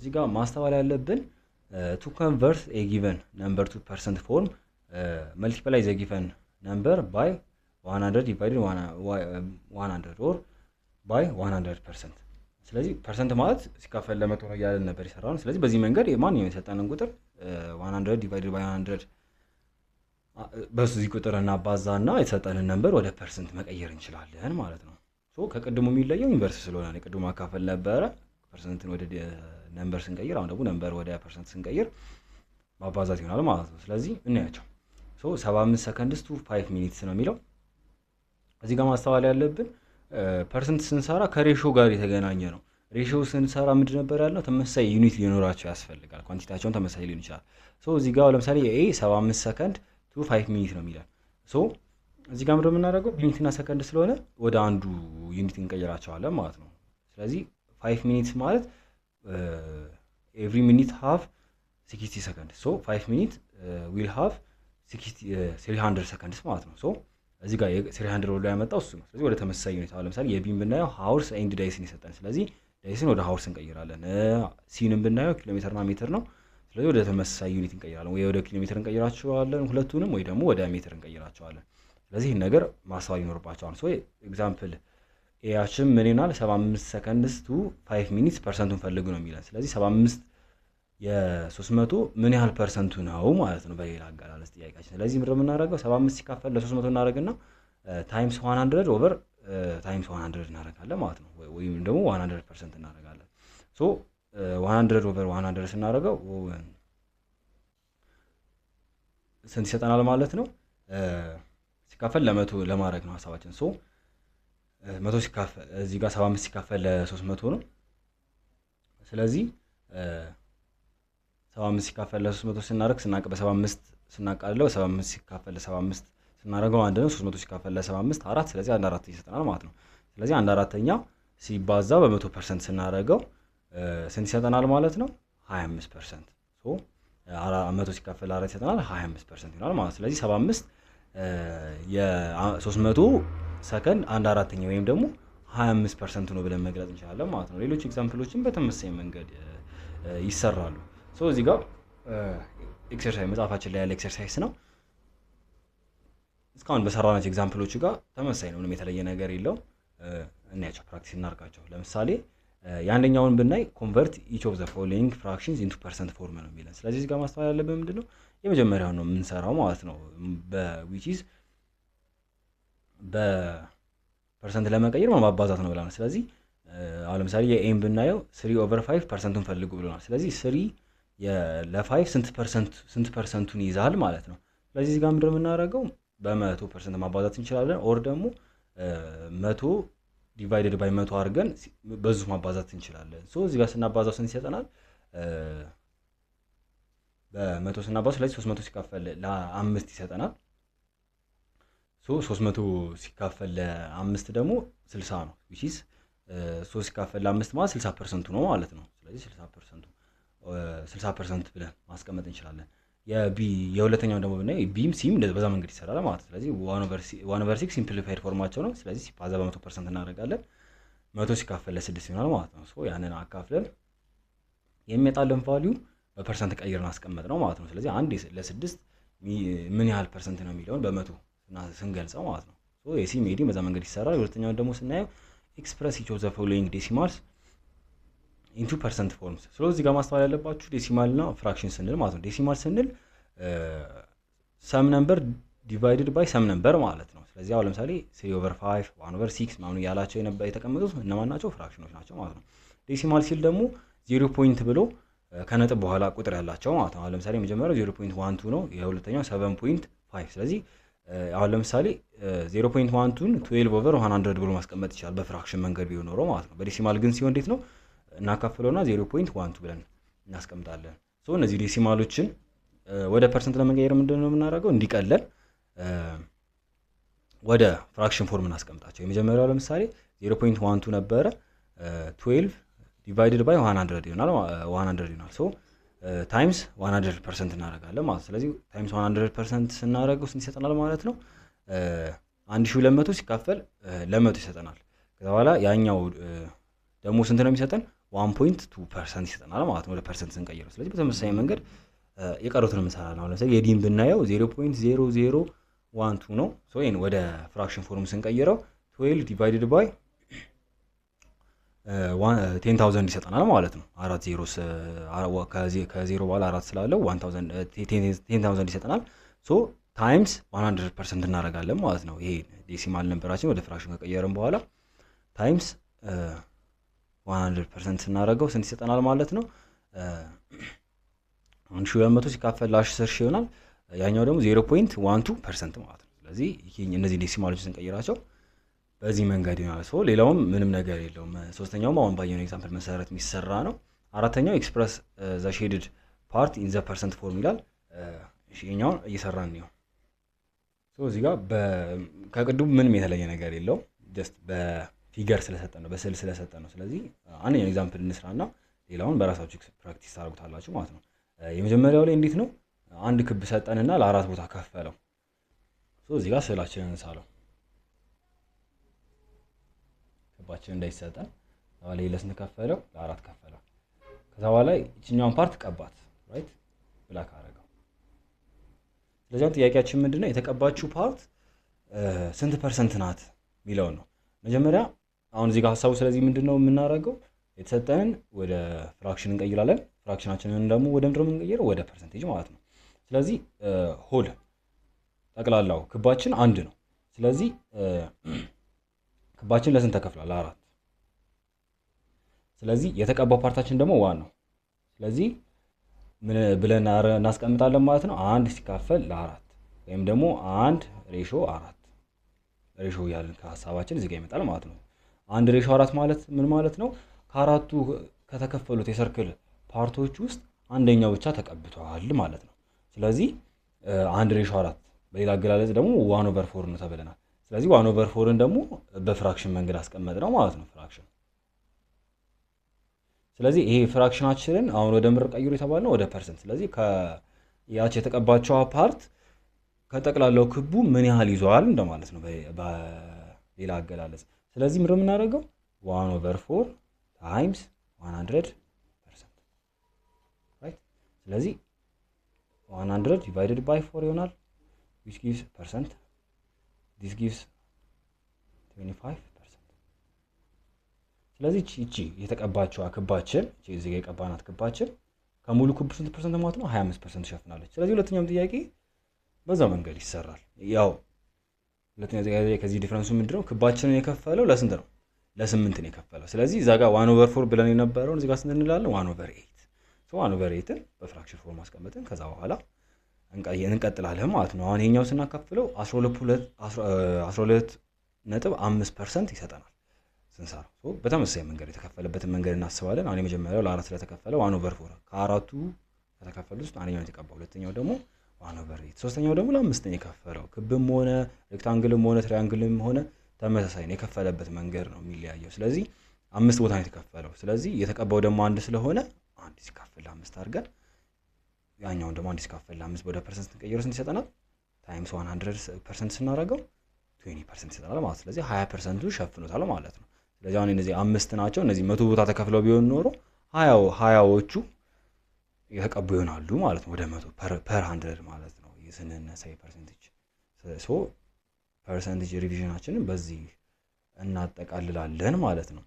እዚህ ጋር ማስተዋል ያለብን to convert a given number to percent form multiply the given number by 100 divided 100 or by 100%. ስለዚህ ፐርሰንት ማለት ሲካፈል ለመቶ ነው ያለን ነበር ይሰራው። ስለዚህ በዚህ መንገድ ማንኛውም የሰጠንን ቁጥር 100 divided by 100 በዚህ ቁጥር እናባዛና የተሰጠንን ነምበር ወደ ፐርሰንት መቀየር እንችላለን ማለት ነው። ሶ ከቀድሞ የሚለየው ኢንቨርስ ስለሆነ ነው። ቀድሞ ማካፈል ነበረ ፐርሰንትን ወደ ነምበር ስንቀይር፣ አሁን ደግሞ ነምበር ወደ ፐርሰንት ስንቀይር ማባዛት ይሆናል ማለት ነው። ስለዚህ እናያቸው። ሶ 75 seconds to 5 minutes ነው የሚለው። እዚህ ጋር ማስተዋል ያለብን ፐርሰንት ስንሰራ ከሬሾ ጋር የተገናኘ ነው። ሬሾ ስንሰራ ምንድን ነበር ያልነው? ተመሳሳይ ዩኒት ሊኖራቸው ያስፈልጋል። ኳንቲቲያቸውን ተመሳሳይ ሊሆን ይችላል። ሶ እዚህ ጋር ለምሳሌ የኤ 75 ሰከንድ to 5 ሚኒት ነው የሚለው። ሶ እዚህ ጋር ምንድነው የምናደርገው? ሚኒት እና ሰከንድ ስለሆነ ወደ አንዱ ዩኒት እንቀይራቸዋለን ማለት ነው። ስለዚህ 5 ሚኒትስ ማለት every minute have 60 seconds. So 5 minutes will have 300 seconds ማለት ነው። ሶ እዚህ ጋር 300 ወደ ያመጣው እሱ ነው። ስለዚህ ወደ ተመሳሳይ ዩኒት አሁን ለምሳሌ የቢን ብናየው ሃውርስ ኤንድ ዳይስን ይሰጣል። ስለዚህ ዳይስን ወደ ሃውርስ እንቀይራለን። ሲንን ብናየው ኪሎ ሜትርና ሜትር ነው። ስለዚህ ወደ ተመሳሳይ ዩኒት እንቀይራለን። ወይ ወደ ኪሎ ሜትር እንቀይራቸዋለን ሁለቱንም፣ ወይ ደግሞ ወደ ሜትር እንቀይራቸዋለን። ስለዚህ ይሄን ነገር ማስተዋል ይኖርባቸዋል። ሶ ኤግዛምፕል ኤያችን ምን ይሆናል? 75 seconds to 5 minutes ፐርሰንቱን ፈልጉ ነው የሚለን። ስለዚህ 75 የ300 ምን ያህል ፐርሰንቱ ነው ማለት ነው በሌላ አገላለጽ ጥያቄያችን። ስለዚህ ምንድነው የምናደርገው? 75 ሲካፈል ለ300 እናደርግና ታይምስ 100 ኦቨር ታይምስ 100 እናደርጋለን ማለት ነው። ወይም ደግሞ 100% እናደርጋለን። ሶ 100 ኦቨር 100 ስናደርገው ስንት ይሰጠናል ማለት ነው? ሲካፈል ለመቶ ለማድረግ ነው ሐሳባችን። ሶ 100 ሲካፈል እዚህ ጋር 75 ሲካፈል ለ300 ነው። ስለዚህ 75 ሲካፈል ለ300 ስናደርግ በ75 ስናቃልለው 75 ሲካፈል ለ75 ስናደርገው አንድ ነው። 300 ሲካፈል ለ75 4። ስለዚህ 1/4 ይሰጠናል ማለት ነው። ስለዚህ 1/4ኛ ሲባዛ በ100% ስናደርገው ስንት ይሰጠናል ማለት ነው? 25%። ሶ 100 ሲካፈል ለ4 ይሰጠናል 25% ይሆናል ማለት ነው። ስለዚህ 75 የ300 ሰከንድ 1/4ኛ ወይም ደግሞ 25% ነው ብለን መግለጽ እንችላለን ማለት ነው። ሌሎች ኤግዛምፕሎችን በተመሳሳይ መንገድ ይሰራሉ። ሶ እዚህ ጋር ኤክሰርሳይዝ መጽሐፋችን ላይ ያለ ኤክሰርሳይዝ ነው። እስካሁን በሰራናቸው ኤግዛምፕሎች ጋር ተመሳሳይ ነው፣ ምንም የተለየ ነገር የለው። እናያቸው፣ ፕራክቲስ እናርጋቸው። ለምሳሌ የአንደኛውን ብናይ ኮንቨርት ኢች ኦፍ ዘ ፎሎዊንግ ፍራክሽንስ ኢንቱ ፐርሰንት ፎርም ነው የሚለን። ስለዚህ እዚህ ጋር ማስተዋል ያለብን ምንድነው? የመጀመሪያውን ነው የምንሰራው ማለት ነው። በዊች ኢዝ በፐርሰንት ለመቀየር ማባዛት ነው ብለናል። ስለዚህ አሁን ለምሳሌ የኤም ብናየው 3/5 ፐርሰንቱን ፈልጉ ብለናል። ስለዚህ 3 ለ5 ስንት ፐርሰንቱን ይዛል ማለት ነው። ስለዚህ እዚህ ጋር ምንድነው የምናደርገው? በ100% ማባዛት እንችላለን። ኦር ደግሞ 100 ዲቫይድድ ባይ 100 አድርገን በዙ ማባዛት እንችላለን። ሶ እዚህ ጋር ስናባዛው ስንት ይሰጠናል? በ100 ስናባዛው ስለዚህ 300 ሲካፈል ለ5 ይሰጠናል። ሶ 300 ሲካፈል ለ5 ደግሞ 60 ነው። which is 3 ሲካፈል ለ5 ማለት 60% ነው ማለት ነው። ስለዚህ 60% ብለን ማስቀመጥ እንችላለን። የሁለተኛው ደግሞ ብናይ ቢም ሲም በዛ መንገድ ይሰራል ማለት ነው። ስለዚህ 1/6 ሲምፕሊፋይድ ፎርማቸው ነው። ስለዚህ ሲባዛ በ100% እናደርጋለን። 100 ሲካፈል ለ6 ይሆናል ማለት ነው። ሶ ያንን አካፍለን የሚመጣልን ቫልዩ በፐርሰንት ቀይረን አስቀመጥ ነው ማለት ነው። ስለዚህ አንድ ለ6 ምን ያህል ፐርሰንት ነው የሚለውን በ100 ስንገልጸው ማለት ነው። ሶ የሲ ሜዲ በዛ መንገድ ይሰራል። ሁለተኛው ደግሞ ስናየው ኤክስፕረስ ኢች ኦፍ ዘ ፎሎዊንግ ዴሲማልስ ኢንቱ ፐርሰንት ፎርምስ። ስለዚህ እዚህ ጋር ማስተዋል ያለባችሁ ዴሲማል እና ፍራክሽን ስንል ማለት ነው። ዴሲማል ስንል ሰም ነምበር ዲቫይድድ ባይ ሰም ነምበር ማለት ነው። ስለዚህ አሁን ለምሳሌ 3/5 1/6 ምናምን ያላቸው የተቀመጡት እነማን ናቸው? ፍራክሽኖች ናቸው ማለት ነው። ዴሲማል ሲል ደግሞ 0 ፖይንት ብሎ ከነጥብ በኋላ ቁጥር ያላቸው ማለት ነው። አሁን ለምሳሌ የመጀመሪያው 0.12 ነው፣ የሁለተኛው 7.5። ስለዚህ አሁን ለምሳሌ 0.12ን 12/100 ብሎ ማስቀመጥ ይችላል በፍራክሽን መንገድ ቢሆን ኖሮ ማለት ነው። በዴሲማል ግን ሲሆን እንዴት ነው እናካፍለውና 0.12 ብለን እናስቀምጣለን። ሶ እነዚህ ዴሲማሎችን ወደ ፐርሰንት ለመቀየር ምንድነው የምናደርገው? እንዲቀለል ወደ ፍራክሽን ፎርም እናስቀምጣቸው። የመጀመሪያው ለምሳሌ 0.12 ነበረ 12 ዲቫይድድ ባይ 100 ይሆናል 100 ይሆናል። ሶ ታይምስ 100% እናደርጋለን ማለት። ስለዚህ ታይምስ 100% ስናደርገው ስንት ይሰጠናል ማለት ነው? 1200 ሲካፈል ለ100 ይሰጠናል። ከዛ በኋላ ያኛው ደግሞ ስንት ነው የሚሰጠን? 1.2% ይሰጠናል ማለት ነው ወደ ፐርሰንት ስንቀይረው። ስለዚህ በተመሳሳይ መንገድ የቀሩትን እንሰራለን። አሁን ለምሳሌ የዲን ብናየው 0.0012 ነው። ሶ ይሄን ወደ ፍራክሽን ፎርም ስንቀይረው 12 ዲቫይድድ ባይ 10000 ይሰጠናል ማለት ነው። አራት ዜሮስ ከዜሮ በኋላ አራት ስላለው 10000 ይሰጠናል። ሶ ታይምስ 100% እናደርጋለን ማለት ነው። ይሄ ዴሲማል ነምበራችን ወደ ፍራክሽን ከቀየርን በኋላ ታይምስ 100% ስናደርገው ስንት ይሰጠናል ማለት ነው? 1200 ሲካፈል ለ10 ይሆናል። ያኛው ደግሞ 0.12% ማለት ነው። ስለዚህ እነዚህ ዴሲማሎችን ስንቀይራቸው በዚህ መንገድ ይሆናል። ሶ ሌላውም ምንም ነገር የለውም። ሶስተኛውም አሁን ባየነው ኤግዛምፕል መሰረት የሚሰራ ነው። አራተኛው ኤክስፕረስ ዘ ሼድድ ፓርት ኢን ዘ ፐርሰንት ፎርም ይላል። ይሄኛውን እየሰራን ነው። ሶ እዚህ ጋር ከቅድሙ ምንም የተለየ ነገር የለውም። ጀስት በፊገር ስለሰጠን ነው፣ በስዕል ስለሰጠን ነው። ስለዚህ አንደኛው ኤግዛምፕል እንስራና ሌላውን በራሳችሁ ፕራክቲስ ታደርጉታላችሁ ማለት ነው። የመጀመሪያው ላይ እንዴት ነው? አንድ ክብ ሰጠንና ለአራት ቦታ ከፈለው። ሶ እዚህ ጋር ስዕላችንን እንሳለው። ክባችን እንዳይሰጠን በኋላ ለስንት ከፈለው? ለአራት ከፈለው። ከዛ በኋላ እቺኛውን ፓርት ቀባት፣ ራይት ብላክ አደረገው። ስለዚህ ጥያቄያችን ምንድነው? የተቀባችው ፓርት ስንት ፐርሰንት ናት የሚለው ነው። መጀመሪያ አሁን እዚህ ጋር ሐሳቡ ስለዚህ ምንድነው የምናደርገው? የተሰጠንን ወደ ፍራክሽን እንቀይራለን። ፍራክሽናችንን ደግሞ ወደ ምንድነው የምንቀይረው? ወደ ፐርሰንቴጅ ማለት ነው። ስለዚህ ሆል ጠቅላላው ክባችን አንድ ነው። ስለዚህ ክባችን ለስንት ተከፍሏል? ለአራት። ስለዚህ የተቀባው ፓርታችን ደግሞ ዋን ነው። ስለዚህ ምን ብለን እናስቀምጣለን ማለት ነው? አንድ ሲካፈል ለአራት ወይም ደግሞ 1:4 ሬሾ ያለን ከሐሳባችን እዚህ ጋር ይመጣል ማለት ነው። 1:4 ማለት ምን ማለት ነው? ከአራቱ ከተከፈሉት የሰርክል ፓርቶች ውስጥ አንደኛው ብቻ ተቀብቷል ማለት ነው። ስለዚህ 1:4 በሌላ አገላለጽ ደግሞ 1/4 ነው ተብለናል። ስለዚህ 1/4ን ደግሞ በፍራክሽን መንገድ አስቀመጥ ነው ማለት ነው ፍራክሽን። ስለዚህ ይሄ ፍራክሽናችንን አሁን ወደ ምር ቀይሩ የተባልነው ወደ ፐርሰንት። ስለዚህ ያቺ የተቀባቸው ፓርት ከጠቅላላው ክቡ ምን ያህል ይዟል እንደማለት ነው በሌላ አገላለጽ። ስለዚህ ምንድነው የምናደርገው? 1/4 ታይምስ 100%፣ ራይት። ስለዚህ 100 ዲቫይድድ ባይ 4 ይሆናል which gives percent. this gives 25%. ስለዚህ እቺ የተቀባችው ክባችን እቺ እዚህ ጋር የቀባናት ክባችን ከሙሉ ክቡ ስንት ፐርሰንት ማለት ነው? 25% ትሸፍናለች። ስለዚህ ሁለተኛው ጥያቄ በዛ መንገድ ይሰራል። ያው ሁለተኛው ጥያቄ ከዚህ ዲፈረንሱ ምንድነው? ክባችንን የከፈለው ለስንት ነው? ለ8 ነው የከፈለው። ስለዚህ እዛ ጋር 1/4 ብለን የነበረውን እዚህ ጋር ስንት እንላለን? 1/8። ሶ 1/8ን በፍራክሽን ፎርም አስቀምጠን ከዛ በኋላ እንቀጥላለን ማለት ነው። አሁን ይሄኛው ስናካፍለው 12.5% ይሰጠናል ስንሰራ። ሶ በተመሳሳይ መንገድ የተከፈለበትን መንገድ እናስባለን። አሁን የመጀመሪያው ለአራት ስለተከፈለ 1/4 ከአራቱ ከተከፈሉት ውስጥ አንደኛው የተቀባው፣ ሁለተኛው ደግሞ 1/8፣ ሶስተኛው ደግሞ ለአምስት ነው የከፈለው። ክብም ሆነ ሬክታንግልም ሆነ ትሪያንግልም ሆነ ተመሳሳይ ነው፣ የከፈለበት መንገድ ነው የሚለያየው። ስለዚህ 5 ቦታ ነው የተከፈለው። ስለዚህ የተቀባው ደግሞ አንድ ስለሆነ አንድ ሲካፈል ለ5 አድርገን ያኛውን ደግሞ አንድ ሲካፈል ለ5 ወደ ፐርሰንት ስንቀይረው ስንት ይሰጠናል? ታይምስ 100% ስናደርገው 20% ይሰጠናል ማለት ነው። ስለዚህ 20% ሸፍኖታል ማለት ነው። ስለዚህ አሁን እነዚህ 5 ናቸው። እነዚህ 100 ቦታ ተከፍለው ቢሆን ኖሮ 20ዎቹ የተቀቡ ይሆናሉ ማለት ነው። ወደ 100 ፐር 100 ማለት ነው ስንነሳ ፐርሰንቴጅ። ሶ ፐርሰንቴጅ ሪቪዥናችንን በዚህ እናጠቃልላለን ማለት ነው።